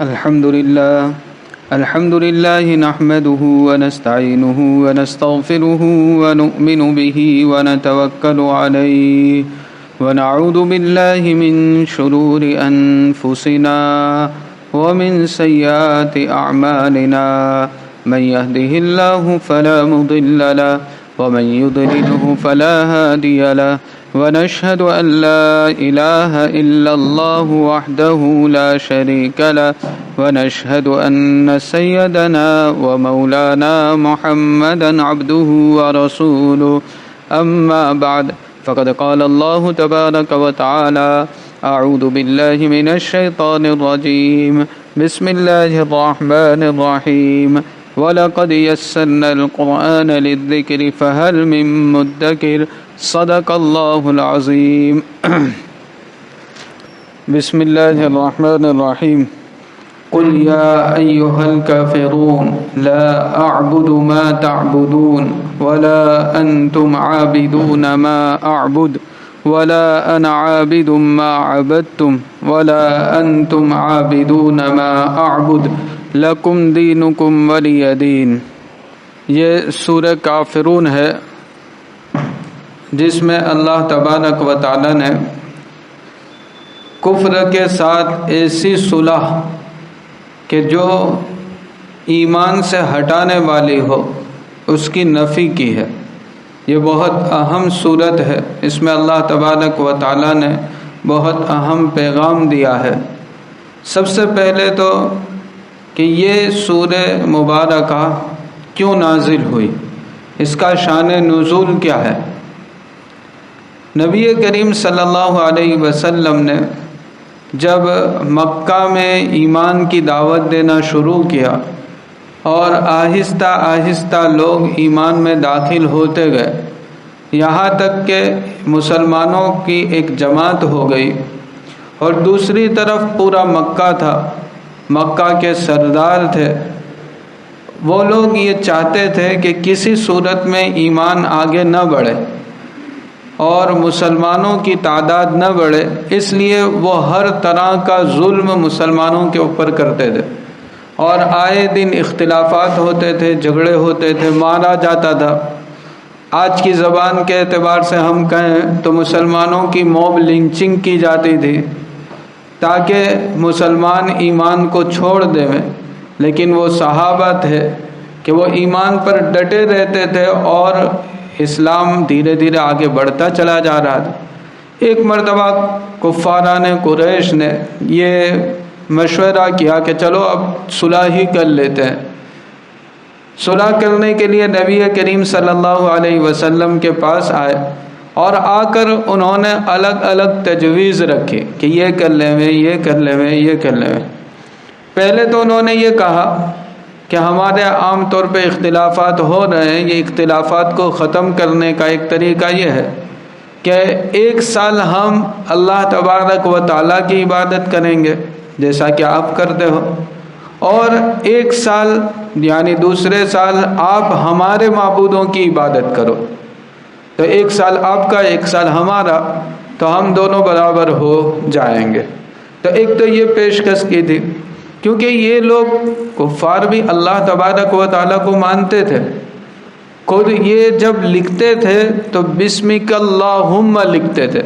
الحمد لله نحمده ونستعينه ونستغفره ونؤمن به ونتوكل عليه ونعوذ بالله من شرور أنفسنا ومن سيئات أعمالنا من يهده الله فلا مضل له ومن يضلله فلا هادي له ونشهد أن لا إله إلا الله وحده لا شريك له ونشهد أن سيدنا ومولانا محمدا عبده ورسوله أما بعد فقد قال الله تبارك وتعالى أعوذ بالله من الشيطان الرجيم بسم الله الرحمن الرحيم وَلَقَدْ يَسَّرْنَا الْقُرْآنَ لِلذِّكْرِ فَهَلْ مِن مُّدَّكِرٍ صدق اللہ العظیم. بسم اللہ الرحمن الرحیم. قل یا ایہا الکافرون لا اعبد ما تعبدون ولا انتم عابدون ما اعبد ولا انا عابد ما عبدتم ولا انتم عابدون ما اعبد لکم دینکم ولی دین. یہ سورہ کافرون ہے جس میں اللہ تبارک و تعالی نے کفر کے ساتھ ایسی صلح کہ جو ایمان سے ہٹانے والی ہو اس کی نفی کی ہے. یہ بہت اہم صورت ہے. اس میں اللہ تبارک و تعالی نے بہت اہم پیغام دیا ہے. سب سے پہلے تو کہ یہ سورہ مبارکہ کیوں نازل ہوئی، اس کا شان نزول کیا ہے. نبی کریم صلی اللہ علیہ وسلم نے جب مکہ میں ایمان کی دعوت دینا شروع کیا اور آہستہ آہستہ لوگ ایمان میں داخل ہوتے گئے، یہاں تک کہ مسلمانوں کی ایک جماعت ہو گئی، اور دوسری طرف پورا مکہ تھا، مکہ کے سردار تھے. وہ لوگ یہ چاہتے تھے کہ کسی صورت میں ایمان آگے نہ بڑھے اور مسلمانوں کی تعداد نہ بڑھے، اس لیے وہ ہر طرح کا ظلم مسلمانوں کے اوپر کرتے تھے، اور آئے دن اختلافات ہوتے تھے، جھگڑے ہوتے تھے، مارا جاتا تھا. آج کی زبان کے اعتبار سے ہم کہیں تو مسلمانوں کی موب لنچنگ کی جاتی تھی تاکہ مسلمان ایمان کو چھوڑ دیں. لیکن وہ صحابہ تھے کہ وہ ایمان پر ڈٹے رہتے تھے اور اسلام دھیرے دھیرے آگے بڑھتا چلا جا رہا تھا. ایک مرتبہ کفاران قریش نے یہ مشورہ کیا کہ چلو اب صلح ہی کر لیتے ہیں. صلح کرنے کے لیے نبی کریم صلی اللہ علیہ وسلم کے پاس آئے اور آ کر انہوں نے الگ الگ تجویز رکھی کہ یہ کر لیں میں، یہ کر لیں میں، یہ کر لیں میں. پہلے تو انہوں نے یہ کہا کہ ہمارے عام طور پہ اختلافات ہو رہے ہیں، یہ اختلافات کو ختم کرنے کا ایک طریقہ یہ ہے کہ ایک سال ہم اللہ تبارک و تعالیٰ کی عبادت کریں گے جیسا کہ آپ کرتے ہو، اور ایک سال یعنی دوسرے سال آپ ہمارے معبودوں کی عبادت کرو. تو ایک سال آپ کا، ایک سال ہمارا، تو ہم دونوں برابر ہو جائیں گے. تو ایک تو یہ پیشکش کی تھی، کیونکہ یہ لوگ کفار بھی اللہ تبارک و تعالیٰ کو مانتے تھے. خود یہ جب لکھتے تھے تو بسمک اللہم لکھتے تھے.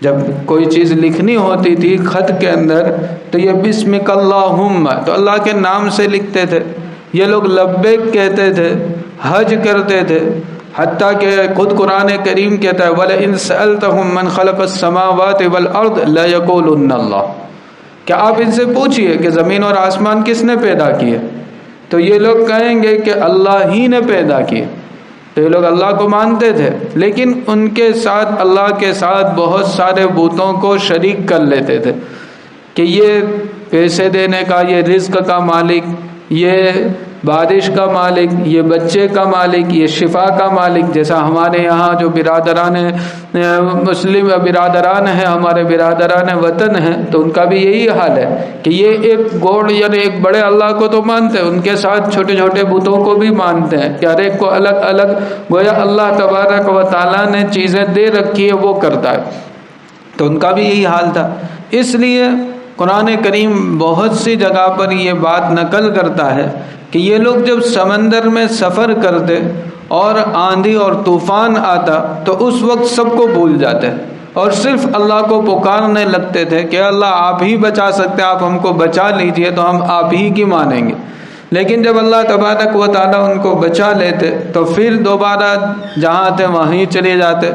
جب کوئی چیز لکھنی ہوتی تھی خط کے اندر تو یہ بسمک اللہم، تو اللہ کے نام سے لکھتے تھے. یہ لوگ لبیک کہتے تھے، حج کرتے تھے، حتیٰ کہ خود قرآن کریم کہتا ہے وَلَئِن سَأَلْتَهُم مَّنْ خَلَقَ السَّمَاوَاتِ وَالْأَرْضِ لَيَقُولُنَّ اللَّهُ، کہ آپ ان سے پوچھئے کہ زمین اور آسمان کس نے پیدا کیے، تو یہ لوگ کہیں گے کہ اللہ ہی نے پیدا کیے. تو یہ لوگ اللہ کو مانتے تھے، لیکن ان کے ساتھ اللہ کے ساتھ بہت سارے بتوں کو شریک کر لیتے تھے کہ یہ پیسے دینے کا، یہ رزق کا مالک، یہ بارش کا مالک، یہ بچے کا مالک، یہ شفا کا مالک. جیسا ہمارے یہاں جو برادران مسلم برادران ہیں، ہمارے برادران وطن ہیں، تو ان کا بھی یہی حال ہے کہ یہ ایک گوڑ یعنی ایک بڑے اللہ کو تو مانتے ہیں، ان کے ساتھ چھوٹے چھوٹے بتوں کو بھی مانتے ہیں کہ ہر ایک کو الگ الگ گویا اللہ تبارک و تعالیٰ نے چیزیں دے رکھی ہے وہ کرتا ہے. تو ان کا بھی یہی حال تھا. اس لیے قرآن کریم بہت سی جگہ پر یہ بات نقل کرتا ہے کہ یہ لوگ جب سمندر میں سفر کرتے اور آندھی اور طوفان آتا تو اس وقت سب کو بھول جاتے اور صرف اللہ کو پکارنے لگتے تھے کہ اللہ آپ ہی بچا سکتے، آپ ہم کو بچا لیجئے تو ہم آپ ہی کی مانیں گے۔ لیکن جب اللہ تبارک و تعالیٰ ان کو بچا لیتے تو پھر دوبارہ جہاں تھے وہیں چلے جاتے۔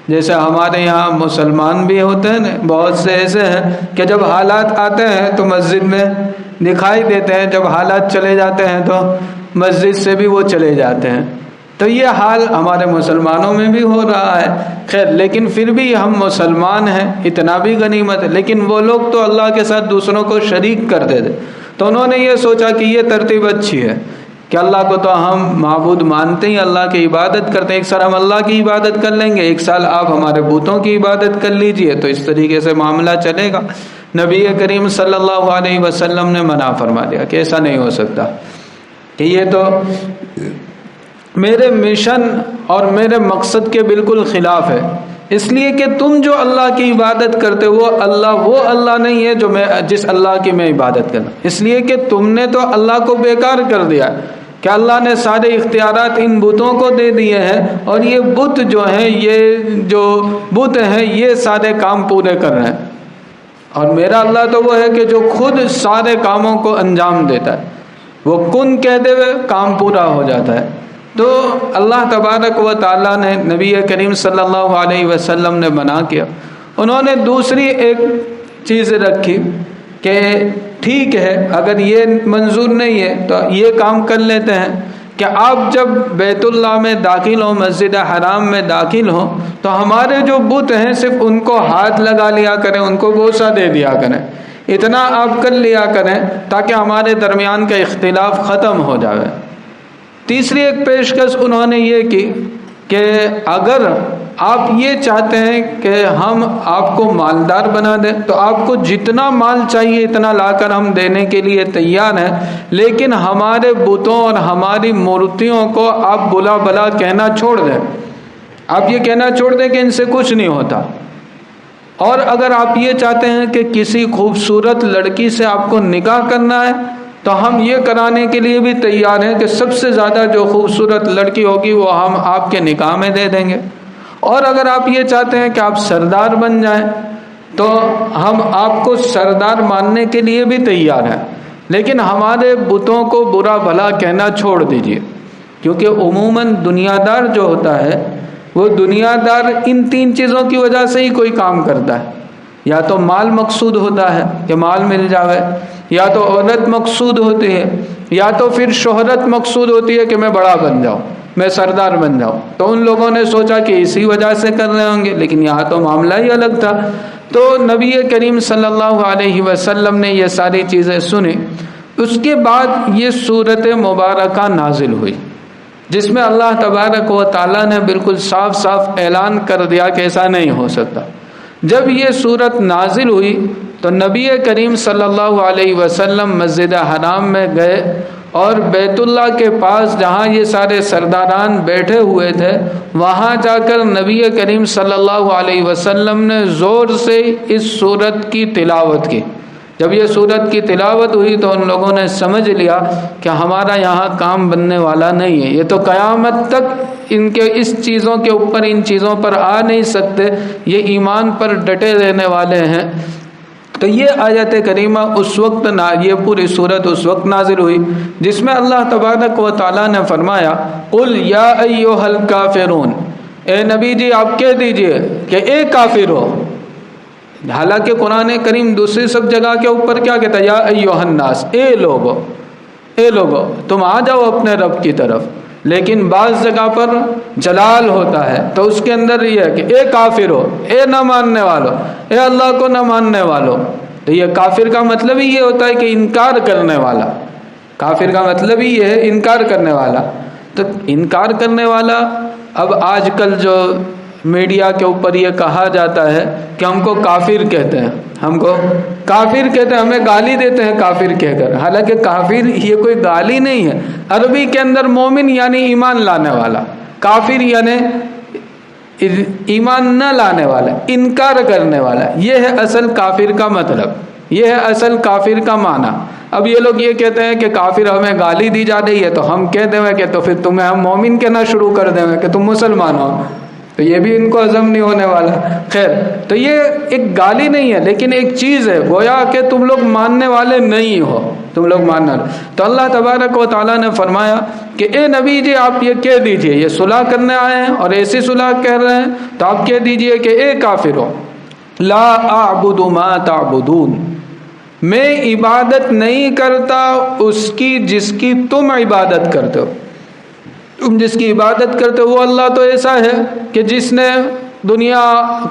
جیسے ہمارے یہاں مسلمان بھی ہوتے ہیں، بہت سے ایسے ہیں کہ جب حالات آتے ہیں تو مسجد میں دکھائی دیتے ہیں، جب حالات چلے جاتے ہیں تو مسجد سے بھی وہ چلے جاتے ہیں۔ تو یہ حال ہمارے مسلمانوں میں بھی ہو رہا ہے۔ خیر، لیکن پھر بھی ہم مسلمان ہیں، اتنا بھی غنیمت ہے۔ لیکن وہ لوگ تو اللہ کے ساتھ دوسروں کو شریک کرتے تھے، تو انہوں نے یہ سوچا کہ یہ ترتیب اچھی ہے کہ اللہ کو تو ہم معبود مانتے ہیں، اللہ کی عبادت کرتے ہیں، ایک سال ہم اللہ کی عبادت کر لیں گے، ایک سال آپ ہمارے بتوں کی عبادت کر لیجئے، تو اس طریقے سے معاملہ چلے گا۔ نبی کریم صلی اللہ علیہ وسلم نے منع فرما دیا کہ ایسا نہیں ہو سکتا، کہ یہ تو میرے مشن اور میرے مقصد کے بالکل خلاف ہے، اس لیے کہ تم جو اللہ کی عبادت کرتے وہ اللہ نہیں ہے جو جس اللہ کی میں عبادت کرنا، اس لیے کہ تم نے تو اللہ کو بیکار کر دیا کہ اللہ نے سارے اختیارات ان بتوں کو دے دیے ہیں، اور یہ بت جو ہیں، یہ جو بت ہیں یہ سارے کام پورے کر رہے ہیں، اور میرا اللہ تو وہ ہے کہ جو خود سارے کاموں کو انجام دیتا ہے، وہ کن کہتے ہوئے کام پورا ہو جاتا ہے۔ تو اللہ تبارک و تعالیٰ نے نبی کریم صلی اللہ علیہ وسلم نے منع کیا۔ انہوں نے دوسری ایک چیز رکھی کہ ٹھیک ہے، اگر یہ منظور نہیں ہے تو یہ کام کر لیتے ہیں کہ آپ جب بیت اللہ میں داخل ہوں، مسجد حرام میں داخل ہوں، تو ہمارے جو بت ہیں صرف ان کو ہاتھ لگا لیا کریں، ان کو بوسہ دے دیا کریں، اتنا آپ کر لیا کریں تاکہ ہمارے درمیان کا اختلاف ختم ہو جائے۔ تیسری ایک پیشکش انہوں نے یہ کی کہ اگر آپ یہ چاہتے ہیں کہ ہم آپ کو مالدار بنا دیں تو آپ کو جتنا مال چاہیے اتنا لا کر ہم دینے کے لیے تیار ہیں، لیکن ہمارے بتوں اور ہماری مورتیوں کو آپ بلا بلا کہنا چھوڑ دیں، آپ یہ کہنا چھوڑ دیں کہ ان سے کچھ نہیں ہوتا۔ اور اگر آپ یہ چاہتے ہیں کہ کسی خوبصورت لڑکی سے آپ کو نکاح کرنا ہے تو ہم یہ کرانے کے لیے بھی تیار ہیں کہ سب سے زیادہ جو خوبصورت لڑکی ہوگی وہ ہم آپ کے نکاح میں دے دیں گے۔ اور اگر آپ یہ چاہتے ہیں کہ آپ سردار بن جائیں تو ہم آپ کو سردار ماننے کے لیے بھی تیار ہیں، لیکن ہمارے بتوں کو برا بھلا کہنا چھوڑ دیجیے، کیونکہ عموماً دنیا دار جو ہوتا ہے وہ دنیا دار ان تین چیزوں کی وجہ سے ہی کوئی کام کرتا ہے، یا تو مال مقصود ہوتا ہے کہ مال مل جاوے، یا تو عورت مقصود ہوتی ہے، یا تو پھر شہرت مقصود ہوتی ہے کہ میں بڑا بن جاؤں، میں سردار بن جاؤں۔ تو ان لوگوں نے سوچا کہ اسی وجہ سے کر رہے ہوں گے، لیکن یہاں تو معاملہ ہی الگ تھا۔ تو نبی کریم صلی اللہ علیہ وسلم نے یہ ساری چیزیں سنی۔ اس کے بعد یہ سورت مبارکہ نازل ہوئی جس میں اللہ تبارک و تعالیٰ نے بالکل صاف صاف اعلان کر دیا کہ ایسا نہیں ہو سکتا۔ جب یہ سورت نازل ہوئی تو نبی کریم صلی اللہ علیہ وسلم مسجد حرام میں گئے اور بیت اللہ کے پاس جہاں یہ سارے سرداران بیٹھے ہوئے تھے وہاں جا کر نبی کریم صلی اللہ علیہ وسلم نے زور سے اس سورت کی تلاوت کی۔ جب یہ سورت کی تلاوت ہوئی تو ان لوگوں نے سمجھ لیا کہ ہمارا یہاں کام بننے والا نہیں ہے، یہ تو قیامت تک ان کے اس چیزوں کے اوپر ان چیزوں پر آ نہیں سکتے، یہ ایمان پر ڈٹے رہنے والے ہیں۔ تو یہ آیت کریمہ اس وقت یہ پوری سورت اس وقت نازل ہوئی جس میں اللہ تبارک و تعالیٰ نے فرمایا قل یا ایھا الکافرون، اے نبی جی آپ کہہ دیجئے کہ اے کافر ہو۔ حالانکہ قرآن کریم دوسری سب جگہ کے اوپر کیا کہتا ہے، یا ایھا الناس، اے لوگو تم آ جاؤ اپنے رب کی طرف، لیکن بعض جگہ پر جلال ہوتا ہے تو اس کے اندر یہ ہے کہ اے کافر ہو، اے نہ ماننے والو، اے اللہ کو نہ ماننے والو۔ تو یہ کافر کا مطلب ہی یہ ہوتا ہے کہ انکار کرنے والا، کافر کا مطلب ہی یہ ہے انکار کرنے والا۔ تو انکار کرنے والا، اب آج کل جو میڈیا کے اوپر یہ کہا جاتا ہے کہ ہم کو کافر کہتے ہیں، ہم کو کافر کہتے ہیں، ہمیں گالی دیتے ہیں کافر کہہ کر، حالانکہ کافر یہ کوئی گالی نہیں ہے۔ عربی کے اندر مومن یعنی ایمان لانے والا، کافر یعنی ایمان نہ لانے والا، انکار کرنے والا، یہ ہے اصل کافر کا مطلب۔ یہ ہے اصل کافر کا معنی۔ اب یہ لوگ یہ کہتے ہیں کہ کافر ہمیں گالی دی جا رہی ہے تو ہم کہہ دیں کہ تو پھر تمہیں ہم مومن کہنا شروع کر دیں کہ تم مسلمان ہو، تو یہ بھی ان کو ہضم نہیں ہونے والا۔ خیر، تو یہ ایک گالی نہیں ہے لیکن ایک چیز ہے، گویا کہ تم لوگ ماننے والے نہیں ہو، تم لوگ ماننا۔ تو اللہ تبارک و تعالیٰ نے فرمایا کہ اے نبی جی آپ یہ کہہ دیجئے، یہ صلح کرنے آئے ہیں اور ایسی صلح کہہ رہے ہیں تو آپ کہہ دیجئے کہ اے کافرو لا اعبد ما تعبدون، میں عبادت نہیں کرتا اس کی جس کی تم عبادت کرتے ہو۔ تم جس کی عبادت کرتے ہو وہ اللہ تو ایسا ہے کہ جس نے دنیا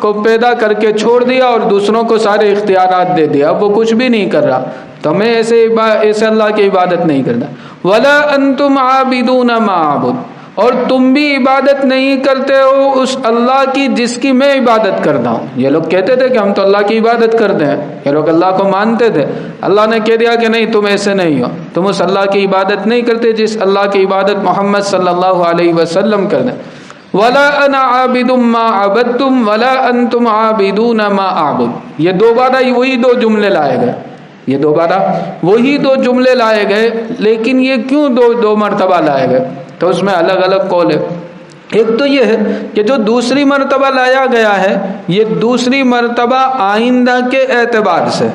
کو پیدا کر کے چھوڑ دیا اور دوسروں کو سارے اختیارات دے دیا، اب وہ کچھ بھی نہیں کر رہا، تو میں ایسے اللہ کی عبادت نہیں کرتا۔ ولا انتم عابدون ما اعبد، اور تم بھی عبادت نہیں کرتے ہو اس اللہ کی جس کی میں عبادت کرتا ہوں۔ یہ لوگ کہتے تھے کہ ہم تو اللہ کی عبادت کرتے ہیں، یہ لوگ اللہ کو مانتے تھے، اللہ نے کہہ دیا کہ نہیں تم ایسے نہیں ہو، تم اس اللہ کی عبادت نہیں کرتے جس اللہ کی عبادت محمد صلی اللہ علیہ وسلم کرتے۔ ولا انا عابد ما عبدتم ولا انتم عابدون ما اعبد، یہ دوبارہ وہی دو جملے لائے گئے، یہ دوبارہ وہی دو جملے لائے گئے، لیکن یہ کیوں دو مرتبہ لائے گئے؟ تو اس میں الگ الگ قول ہے۔ ایک تو یہ ہے کہ جو دوسری مرتبہ لایا گیا ہے یہ دوسری مرتبہ آئندہ کے اعتبار سے،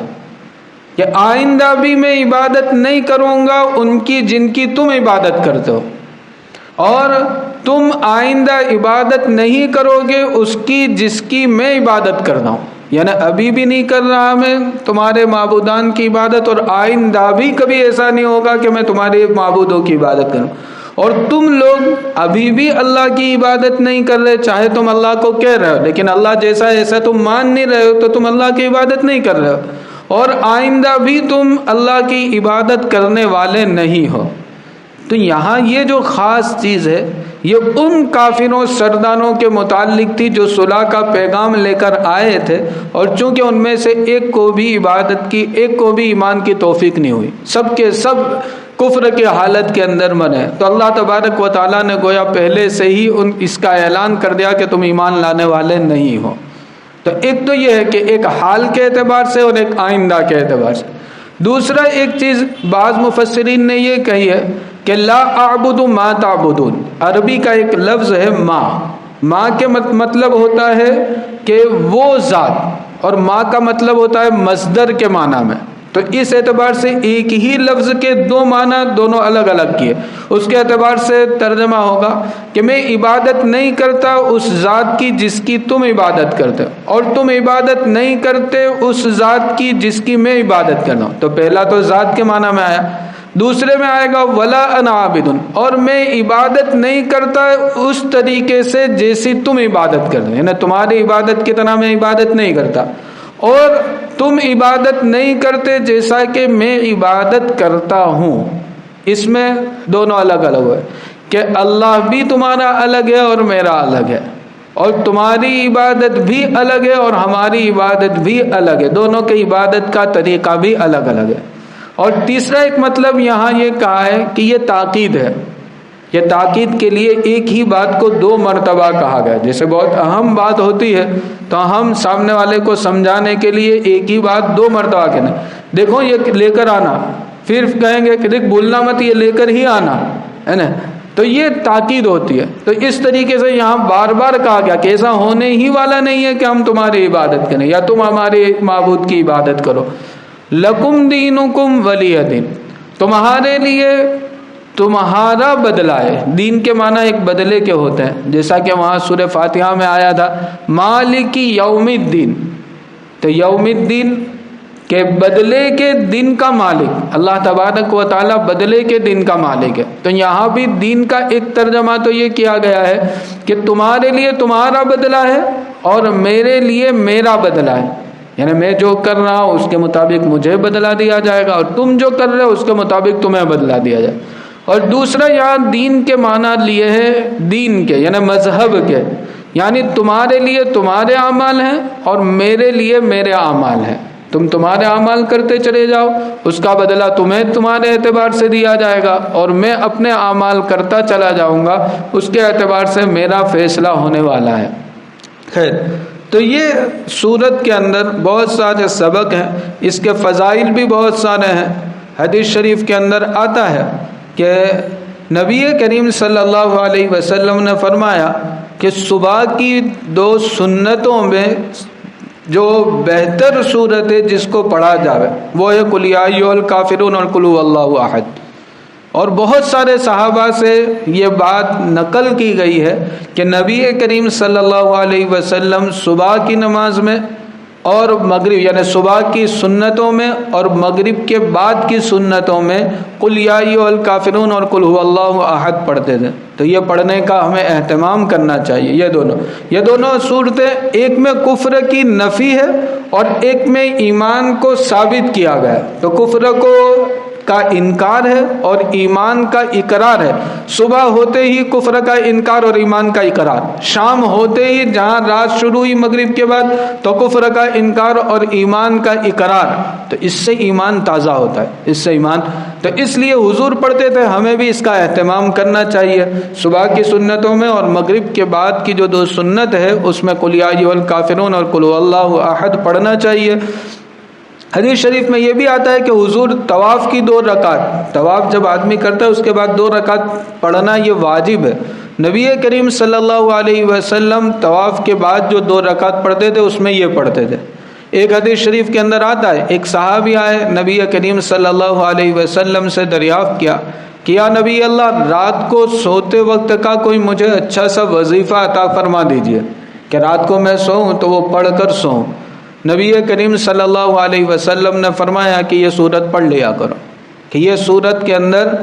کہ آئندہ بھی میں عبادت نہیں کروں گا ان کی جن کی تم عبادت کرتے ہو، اور تم آئندہ عبادت نہیں کرو گے اس کی جس کی میں عبادت کرتا ہوں، یعنی ابھی بھی نہیں کر رہا میں تمہارے معبودان کی عبادت، اور آئندہ بھی کبھی ایسا نہیں ہوگا کہ میں تمہارے معبودوں کی عبادت کروں۔ اور تم لوگ ابھی بھی اللہ کی عبادت نہیں کر رہے، چاہے تم اللہ کو کہہ رہے ہو لیکن اللہ جیسا ایسا تم مان نہیں رہے ہو، تو تم اللہ کی عبادت نہیں کر رہے ہو، اور آئندہ بھی تم اللہ کی عبادت کرنے والے نہیں ہو۔ تو یہاں یہ جو خاص چیز ہے یہ ان کافروں سرداروں کے متعلق تھی جو صلح کا پیغام لے کر آئے تھے، اور چونکہ ان میں سے ایک کو بھی عبادت کی، ایک کو بھی ایمان کی توفیق نہیں ہوئی، سب کے سب کفر کے حالت کے اندر مرے، تو اللہ تبارک و تعالیٰ نے گویا پہلے سے ہی اس کا اعلان کر دیا کہ تم ایمان لانے والے نہیں ہو۔ تو ایک تو یہ ہے کہ ایک حال کے اعتبار سے اور ایک آئندہ کے اعتبار سے۔ دوسرا ایک چیز بعض مفسرین نے یہ کہی ہے کہ لا اعبد ما تعبدون، عربی کا ایک لفظ ہے ما کے مطلب ہوتا ہے کہ وہ ذات، اور ما کا مطلب ہوتا ہے مصدر کے معنی میں، تو اس اعتبار سے ایک ہی لفظ کے دو معنی دونوں الگ الگ کیے۔ اس کے اعتبار سے ترجمہ ہوگا کہ میں عبادت نہیں کرتا اس ذات کی جس کی تم عبادت کرتے ہو، اور تم عبادت نہیں کرتے اس ذات کی جس کی میں عبادت کرتا ہوں۔ تو پہلا تو ذات کے معنی میں آیا، دوسرے میں آئے گا ولا انا عابد، اور میں عبادت نہیں کرتا اس طریقے سے جیسی تم عبادت کرتے ہو، یعنی تمہاری عبادت کی طرح میں عبادت نہیں کرتا، اور تم عبادت نہیں کرتے جیسا کہ میں عبادت کرتا ہوں۔ اس میں دونوں الگ الگ ہے کہ اللہ بھی تمہارا الگ ہے اور میرا الگ ہے، اور تمہاری عبادت بھی الگ ہے اور ہماری عبادت بھی الگ ہے، دونوں کی عبادت کا طریقہ بھی الگ الگ ہے۔ اور تیسرا ایک مطلب یہاں یہ کہا ہے کہ یہ تاکید ہے، یہ تاکید کے لیے ایک ہی بات کو دو مرتبہ کہا گیا، جیسے بہت اہم بات ہوتی ہے تو ہم سامنے والے کو سمجھانے کے لیے ایک ہی بات دو مرتبہ کہنا، دیکھو یہ لے کر آنا، پھر کہیں گے کہ دیکھ بھولنا مت، یہ لے کر ہی آنا ہے نا، تو یہ تاکید ہوتی ہے۔ تو اس طریقے سے یہاں بار بار کہا گیا کہ ایسا ہونے ہی والا نہیں ہے کہ ہم تمہاری عبادت کریں یا تم ہمارے معبود کی عبادت کرو۔ لکم دینکم ولی دین، تمہارے لیے تمہارا بدلہ ہے۔ دین کے معنی ایک بدلے کے ہوتے ہیں، جیسا کہ وہاں سورہ فاتحہ میں آیا تھا مالک یوم الدین، تو یوم الدین کے بدلے کے دن کا مالک اللہ تبارک و تعالیٰ بدلے کے دن کا مالک ہے۔ تو یہاں بھی دین کا ایک ترجمہ تو یہ کیا گیا ہے کہ تمہارے لیے تمہارا بدلہ ہے اور میرے لیے میرا بدلہ ہے، یعنی میں جو کر رہا ہوں اس کے مطابق مجھے بدلہ دیا جائے گا، اور تم جو کر رہے ہو اس کے مطابق تمہیں بدلہ دیا جائے گا۔ اور دوسرا یہاں دین کے معنی لیے ہے دین کے، یعنی مذہب کے، یعنی تمہارے لیے تمہارے اعمال ہیں اور میرے لیے میرے اعمال ہیں، تم تمہارے اعمال کرتے چلے جاؤ، اس کا بدلہ تمہیں تمہارے اعتبار سے دیا جائے گا، اور میں اپنے اعمال کرتا چلا جاؤں گا، اس کے اعتبار سے میرا فیصلہ ہونے والا ہے۔ خیر، تو یہ سورت کے اندر بہت سارے سبق ہیں، اس کے فضائل بھی بہت سارے ہیں۔ حدیث شریف کے اندر آتا ہے کہ نبی کریم صلی اللہ علیہ وسلم نے فرمایا کہ صبح کی 2 سنتوں میں جو بہتر صورت ہے جس کو پڑھا جاوے وہ ہے قل یا ایھا الکافرون اور قل ھو اللہ احد۔ اور بہت سارے صحابہ سے یہ بات نقل کی گئی ہے کہ نبی کریم صلی اللہ علیہ وسلم صبح کی نماز میں اور مغرب یعنی صبح کی سنتوں میں اور مغرب کے بعد کی سنتوں میں قل یا ایھا الکافرون اور قل ھو اللہ احد پڑھتے تھے۔ تو یہ پڑھنے کا ہمیں اہتمام کرنا چاہیے۔ یہ دونوں صورتیں ایک میں کفر کی نفی ہے اور ایک میں ایمان کو ثابت کیا گیا ہے۔ تو کفر کا انکار ہے اور ایمان کا اقرار ہے۔ صبح ہوتے ہی کفر کا انکار اور ایمان کا اقرار، شام ہوتے ہی جہاں رات شروع ہوئی مغرب کے بعد تو کفر کا انکار اور ایمان کا اقرار، تو اس سے ایمان تازہ ہوتا ہے، اس سے ایمان۔ تو اس لیے حضور پڑھتے تھے، ہمیں بھی اس کا اہتمام کرنا چاہیے۔ صبح کی سنتوں میں اور مغرب کے بعد کی جو 2 سنت ہے اس میں قل یا ایھا الکافرون اور قل ھو اللہ احد پڑھنا چاہیے۔ حدیث شریف میں یہ بھی آتا ہے کہ حضور طواف کی 2 رکعت، طواف جب آدمی کرتا ہے اس کے بعد 2 رکعت پڑھنا یہ واجب ہے۔ نبی کریم صلی اللہ علیہ وسلم طواف کے بعد جو 2 رکعت پڑھتے تھے اس میں یہ پڑھتے تھے۔ ایک حدیث شریف کے اندر آتا ہے ایک صحابی آئے نبی کریم صلی اللہ علیہ وسلم سے دریافت کیا کہ یا نبی اللہ، رات کو سوتے وقت کا کوئی مجھے اچھا سا وظیفہ عطا فرما دیجئے کہ رات کو میں سوؤں تو وہ پڑھ کر سوؤں۔ نبی کریم صلی اللہ علیہ وسلم نے فرمایا کہ یہ سورت پڑھ لیا کرو، کہ یہ سورت کے اندر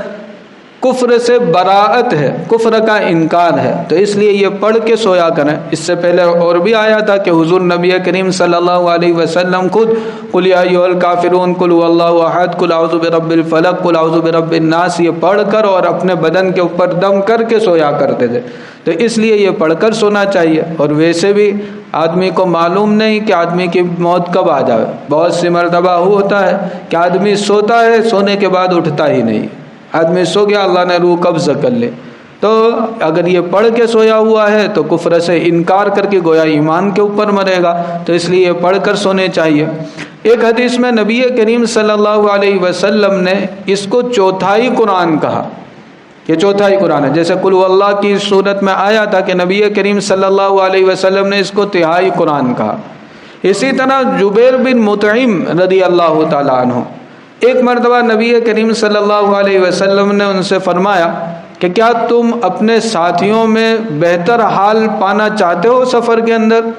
کفر سے براءت ہے، کفر کا انکار ہے، تو اس لیے یہ پڑھ کے سویا کریں۔ اس سے پہلے اور بھی آیا تھا کہ حضور نبی کریم صلی اللہ علیہ وسلم خود قل یا ایھا الکافرون قل ھو اللہ احد قل اعوذ برب الفلق قل اعوذ برب الناس یہ پڑھ کر اور اپنے بدن کے اوپر دم کر کے سویا کرتے تھے۔ تو اس لیے یہ پڑھ کر سونا چاہیے۔ اور ویسے بھی آدمی کو معلوم نہیں کہ آدمی کی موت کب آ جائے۔ بہت سی مرتبہ ہوتا ہے کہ آدمی سوتا ہے، سونے کے بعد اٹھتا ہی نہیں، آدمی سو گیا، اللہ نے روح قبض کر لے۔ تو اگر یہ پڑھ کے سویا ہوا ہے تو کفر سے انکار کر کے گویا ایمان کے اوپر مرے گا، تو اس لیے یہ پڑھ کر سونے چاہیے۔ ایک حدیث میں نبی کریم صلی اللہ علیہ وسلم نے اس کو چوتھائی قرآن کہا، یہ چوتھائی قرآن ہے۔ جیسے قل ھو اللہ کی صورت میں آیا تھا کہ نبی کریم صلی اللہ علیہ وسلم نے اس کو تہائی قرآن کہا۔ اسی طرح جبیر بن مطعم رضی اللہ تعالیٰ عنہ، ایک مرتبہ نبی کریم صلی اللہ علیہ وسلم نے ان سے فرمایا کہ کیا تم اپنے ساتھیوں میں بہتر حال پانا چاہتے ہو سفر کے اندر؟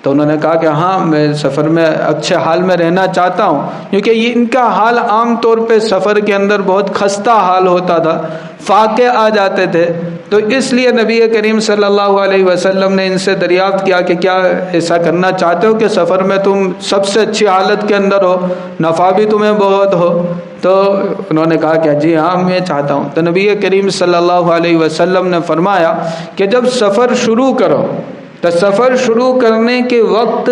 تو انہوں نے کہا کہ ہاں، میں سفر میں اچھے حال میں رہنا چاہتا ہوں، کیونکہ یہ ان کا حال عام طور پہ سفر کے اندر بہت خستہ حال ہوتا تھا، فاقے آ جاتے تھے۔ تو اس لیے نبی کریم صلی اللہ علیہ وسلم نے ان سے دریافت کیا کہ کیا ایسا کرنا چاہتے ہو کہ سفر میں تم سب سے اچھی حالت کے اندر ہو، نفع بھی تمہیں بہت ہو؟ تو انہوں نے کہا کہ جی ہاں، میں چاہتا ہوں۔ تو نبی کریم صلی اللہ علیہ وسلم نے فرمایا کہ جب سفر شروع کرو تو سفر شروع کرنے کے وقت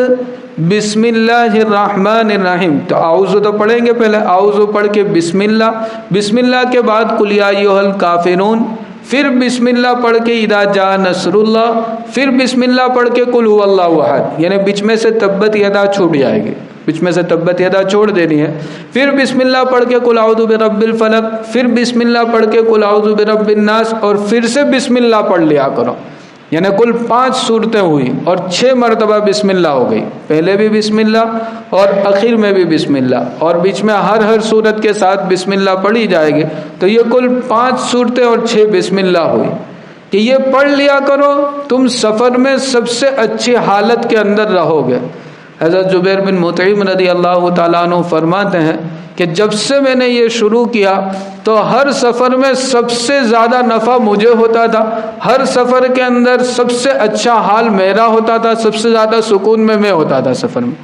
بسم اللہ الرحمن الرحیم، تو اعوذ تو پڑھیں گے، پہلے اعوذ پڑھ کے بسم اللہ کے بعد قل یا ایھا الکافرون، پھر بسم اللہ پڑھ کے اذا جاء نصر اللہ، پھر بسم اللہ پڑھ کے قل ھو اللہ احد، یعنی بیچ میں سے تبت یدا چھوٹ جائے گی، بیچ میں سے تبت یدا چھوڑ دینی ہے۔ پھر بسم اللہ پڑھ کے قل اعوذ برب الفلق، پھر بسم اللہ پڑھ کے قل اعوذ برب الناس، اور پھر سے بسم اللہ پڑھ لیا کرو۔ یعنی کل 5 صورتیں ہوئی اور 6 مرتبہ بسم اللہ ہو گئی، پہلے بھی بسم اللہ اور اخیر میں بھی بسم اللہ، اور بیچ میں ہر صورت کے ساتھ بسم اللہ پڑھی جائے گی، تو یہ کل 5 صورتیں اور 6 بسم اللہ ہوئی کہ یہ پڑھ لیا کرو، تم سفر میں سب سے اچھی حالت کے اندر رہو گے۔ حضرت جبیر بن مطعم رضی اللہ تعالیٰ عنہ فرماتے ہیں کہ جب سے میں نے یہ شروع کیا تو ہر سفر میں سب سے زیادہ نفع مجھے ہوتا تھا، ہر سفر کے اندر سب سے اچھا حال میرا ہوتا تھا، سب سے زیادہ سکون میں ہوتا تھا سفر میں۔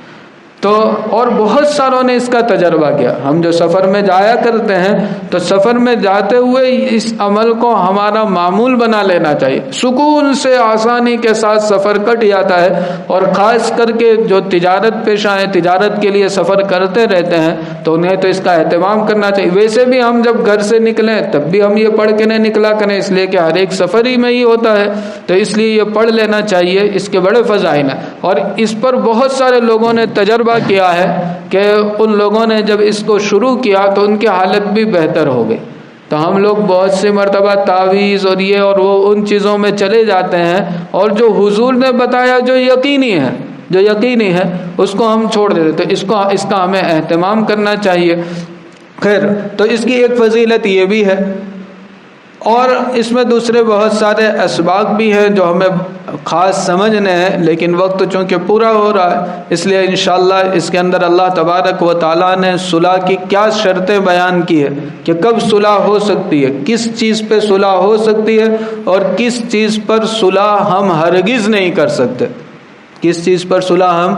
تو اور بہت ساروں نے اس کا تجربہ کیا. ہم جو سفر میں جایا کرتے ہیں تو سفر میں جاتے ہوئے اس عمل کو ہمارا معمول بنا لینا چاہیے. سکون سے آسانی کے ساتھ سفر کٹ جاتا ہے. اور خاص کر کے جو تجارت پیشہ ہیں، تجارت کے لیے سفر کرتے رہتے ہیں، تو انہیں تو اس کا اہتمام کرنا چاہیے. ویسے بھی ہم جب گھر سے نکلیں تب بھی ہم یہ پڑھ کے نہیں نکلا کریں، اس لیے کہ ہر ایک سفر ہی میں ہی ہوتا ہے، تو اس لیے یہ پڑھ لینا چاہیے. اس کے بڑے فضائل ہیں اور اس پر بہت سارے لوگوں نے تجربہ کیا ہے کہ ان لوگوں نے جب اس کو شروع کیا تو ان کی حالت بھی بہتر ہو گئی. تو ہم لوگ بہت سے مرتبہ تعویذ اور یہ اور وہ ان چیزوں میں چلے جاتے ہیں، اور جو حضور نے بتایا جو یقینی ہے اس کو ہم چھوڑ دیتے. تو اس کا ہمیں اہتمام کرنا چاہیے. خیر، تو اس کی ایک فضیلت یہ بھی ہے، اور اس میں دوسرے بہت سارے اسباق بھی ہیں جو ہمیں خاص سمجھنے ہیں، لیکن وقت چونکہ پورا ہو رہا ہے اس لیے انشاءاللہ اس کے اندر اللہ تبارک و تعالیٰ نے صلح کی کیا شرطیں بیان کی ہے کہ کب صلح ہو سکتی ہے، کس چیز پہ صلح ہو سکتی ہے اور کس چیز پر صلح ہم ہرگز نہیں کر سکتے، کس چیز پر صلح ہم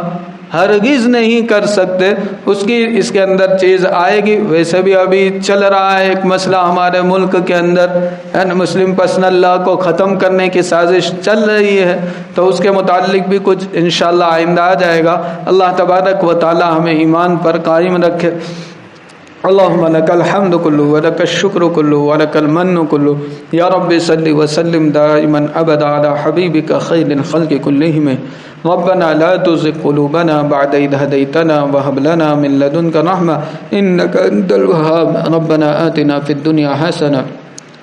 ہرگز نہیں کر سکتے. اس کے اندر چیز آئے گی. ویسے بھی ابھی چل رہا ہے ایک مسئلہ ہمارے ملک کے اندر، مسلم پرسنل لا کو ختم کرنے کی سازش چل رہی ہے، تو اس کے متعلق بھی کچھ انشاءاللہ آئندہ آ جائے گا. اللہ تبارک و تعالی ہمیں ایمان پر قائم رکھے. اللهم لك الحمد كله ولك الشكر كله ولك المن كله يا رب صل وسلم دائما ابدا على حبيبك خير الخلق كلهم. ربنا لا تزغ قلوبنا بعد إذ هديتنا وهب لنا من لدنك رحمة إنك أنت الوهاب. ربنا آتنا في الدنيا حسنة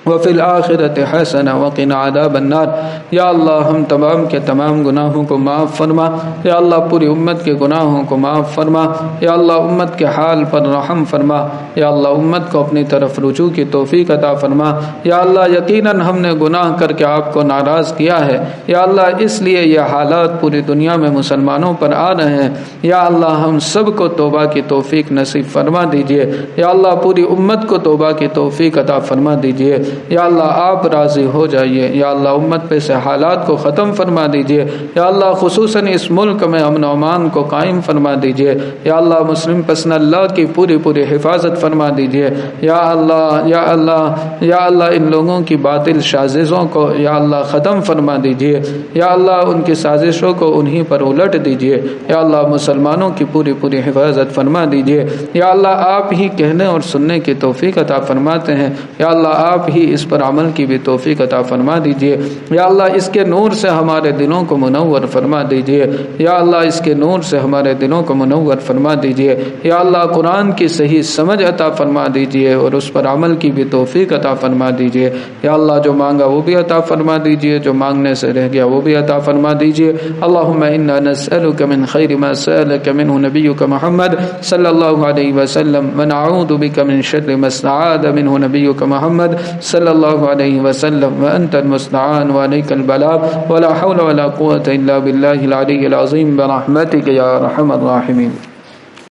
وفی الآخرۃ حسنہ وقنا عذاب النار. یا اللہ ہم تمام کے تمام گناہوں کو معاف فرما. یا اللہ پوری امت کے گناہوں کو معاف فرما. یا اللہ امت کے حال پر رحم فرما. یا اللہ امت کو اپنی طرف رجوع کی توفیق عطا فرما. یا اللہ یقیناً ہم نے گناہ کر کے آپ کو ناراض کیا ہے. یا اللہ اس لیے یہ حالات پوری دنیا میں مسلمانوں پر آ رہے ہیں. یا اللہ ہم سب کو توبہ کی توفیق نصیب فرما دیجیے. یا اللہ پوری امت کو توبہ کی توفیق عطا فرما دیجیے. یا اللہ آپ راضی ہو جائیے. یا اللہ امت پہ سے حالات کو ختم فرما دیجیے. یا اللہ خصوصاً اس ملک میں امن و امان کو قائم فرما دیجیے. یا اللہ مسلم پرسنل لا کی پوری حفاظت فرما دیجیے. یا اللہ یا اللہ یا اللہ ان لوگوں کی باطل سازشوں کو یا اللہ ختم فرما دیجیے. یا اللہ ان کی سازشوں کو انہی پر الٹ دیجیے. یا اللہ مسلمانوں کی پوری حفاظت فرما دیجیے. یا اللہ آپ ہی کہنے اور سننے کی توفیق عطا فرماتے ہیں. یا اللہ آپ ہی اس پر عمل کی بھی توفیق عطا فرما دیجیے. یا اللہ اس کے نور سے ہمارے دلوں کو منور فرما دیجیے. یا اللہ اس کے نور سے ہمارے دلوں کو منور فرما دیجیے. یا اللہ قرآن کی صحیح سمجھ عطا فرما دیجیے اور اس پر عمل کی بھی توفیق عطا فرما دیجیے. یا اللہ جو مانگا وہ بھی عطا فرما دیجیے، جو مانگنے سے رہ گیا وہ بھی عطا فرما دیجیے. اللہم انا نسألک من خیر ما سألک منہ نبیک محمد صلی اللہ علیہ وسلم ونعوذ بک من شر ما استعاذ منہ نبیک محمد صلی اللہ علیہ وسلم وانت المستعان وعلیک البلاغ ولا حول ولا قوة الا باللہ العلی العظیم برحمتک یا ارحم الراحمین.